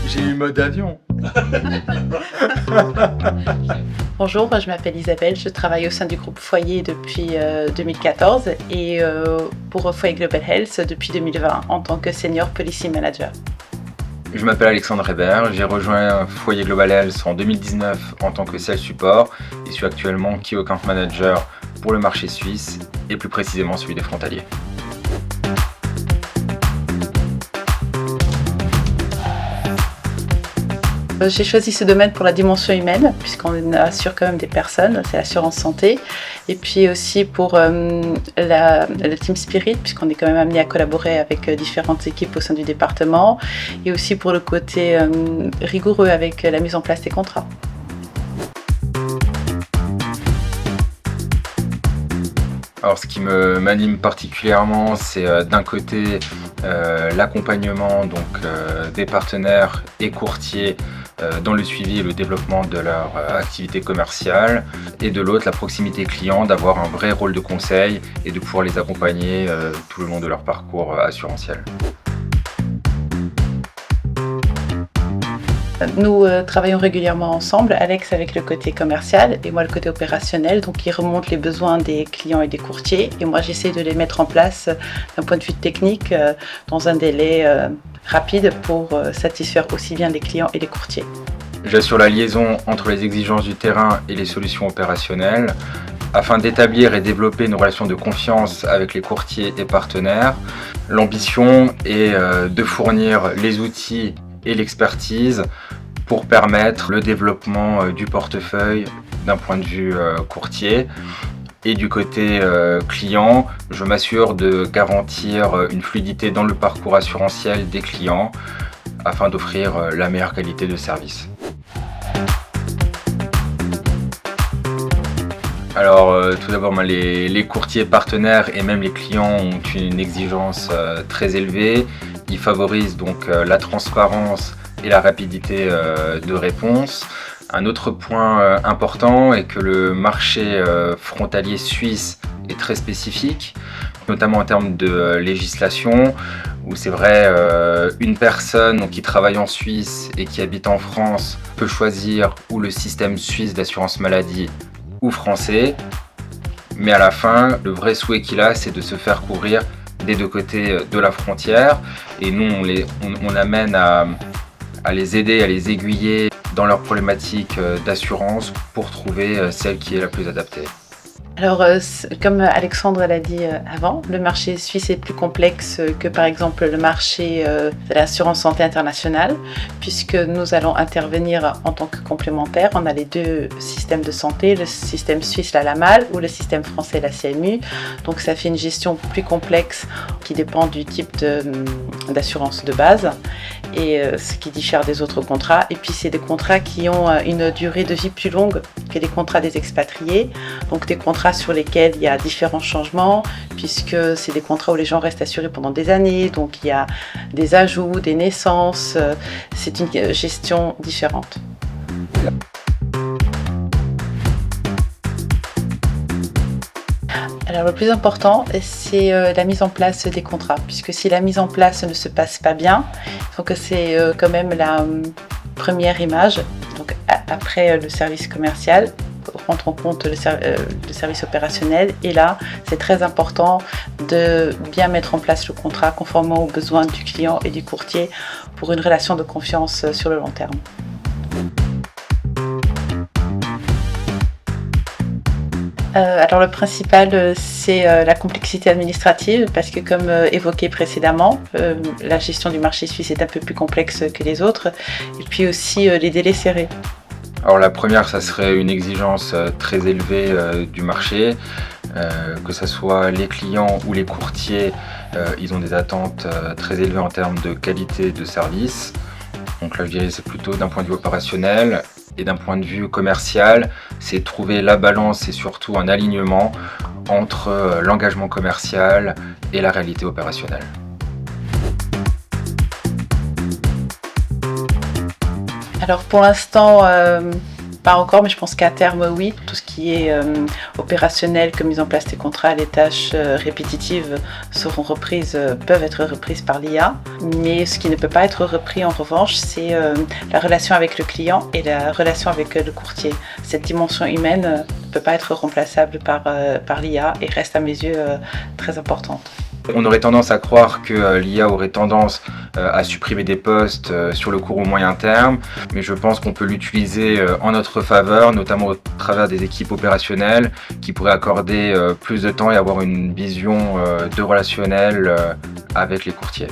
J'ai eu mode avion. Bonjour, je m'appelle Isabelle, je travaille au sein du groupe Foyer depuis 2014 et pour Foyer Global Health depuis 2020 en tant que Senior Policy Manager. Je m'appelle Alexandre Hébert, j'ai rejoint Foyer Global Health en 2019 en tant que Sales Support et suis actuellement Key Account Manager pour le marché suisse et plus précisément celui des frontaliers. J'ai choisi ce domaine pour la dimension humaine, puisqu'on assure quand même des personnes, c'est l'assurance santé, et puis aussi pour le team spirit, puisqu'on est quand même amené à collaborer avec différentes équipes au sein du département, et aussi pour le côté rigoureux avec la mise en place des contrats. Alors ce qui m'anime particulièrement, c'est d'un côté l'accompagnement des partenaires et courtiers dans le suivi et le développement de leur activité commerciale, et de l'autre la proximité client, d'avoir un vrai rôle de conseil et de pouvoir les accompagner tout le long de leur parcours assurantiel. Nous travaillons régulièrement ensemble, Alex avec le côté commercial et moi le côté opérationnel, donc il remonte les besoins des clients et des courtiers et moi j'essaie de les mettre en place d'un point de vue technique dans un délai rapide pour satisfaire aussi bien les clients et les courtiers. J'assure la liaison entre les exigences du terrain et les solutions opérationnelles afin d'établir et développer une relation de confiance avec les courtiers et partenaires. L'ambition est de fournir les outils et l'expertise pour permettre le développement du portefeuille d'un point de vue courtier. Et du côté client, je m'assure de garantir une fluidité dans le parcours assurantiel des clients afin d'offrir la meilleure qualité de service. Alors tout d'abord, les courtiers partenaires et même les clients ont une exigence très élevée. Ils favorisent donc la transparence et la rapidité de réponse. Un autre point important est que le marché frontalier suisse est très spécifique, notamment en termes de législation, où c'est vrai, une personne qui travaille en Suisse et qui habite en France peut choisir ou le système suisse d'assurance maladie ou français, mais à la fin, le vrai souhait qu'il a, c'est de se faire couvrir des deux côtés de la frontière, et nous on amène à les aider, à les aiguiller dans leurs problématiques d'assurance pour trouver celle qui est la plus adaptée. Alors, comme Alexandre l'a dit avant, le marché suisse est plus complexe que par exemple le marché de l'assurance santé internationale, puisque nous allons intervenir en tant que complémentaire. On a les deux systèmes de santé, le système suisse, la LAMAL, ou le système français, la CMU. Donc ça fait une gestion plus complexe qui dépend du type d'assurance de base, et ce qui diffère des autres contrats. Et puis c'est des contrats qui ont une durée de vie plus longue que les contrats des expatriés, donc des contrats sur lesquels il y a différents changements, puisque c'est des contrats où les gens restent assurés pendant des années, donc il y a des ajouts, des naissances, c'est une gestion différente. Alors le plus important, c'est la mise en place des contrats, puisque si la mise en place ne se passe pas bien, donc c'est quand même la première image, donc après le service commercial, rentre en compte le service opérationnel, et là c'est très important de bien mettre en place le contrat conformément aux besoins du client et du courtier pour une relation de confiance sur le long terme. Alors le principal, c'est la complexité administrative, parce que comme évoqué précédemment, la gestion du marché suisse est un peu plus complexe que les autres, et puis aussi les délais serrés. Alors la première, ça serait une exigence très élevée du marché, que ce soit les clients ou les courtiers, ils ont des attentes très élevées en termes de qualité de service. Donc là je dirais c'est plutôt d'un point de vue opérationnel, et d'un point de vue commercial, c'est trouver la balance et surtout un alignement entre l'engagement commercial et la réalité opérationnelle. Alors pour l'instant, Pas encore, mais je pense qu'à terme, oui. Tout ce qui est opérationnel, comme mise en place des contrats, les tâches répétitives peuvent être reprises par l'IA. Mais ce qui ne peut pas être repris en revanche, c'est la relation avec le client et la relation avec le courtier. Cette dimension humaine ne peut pas être remplaçable par l'IA et reste à mes yeux très importante. On aurait tendance à croire que l'IA aurait tendance à supprimer des postes sur le court ou moyen terme, mais je pense qu'on peut l'utiliser en notre faveur, notamment au travers des équipes opérationnelles qui pourraient accorder plus de temps et avoir une vision de relationnel avec les courtiers.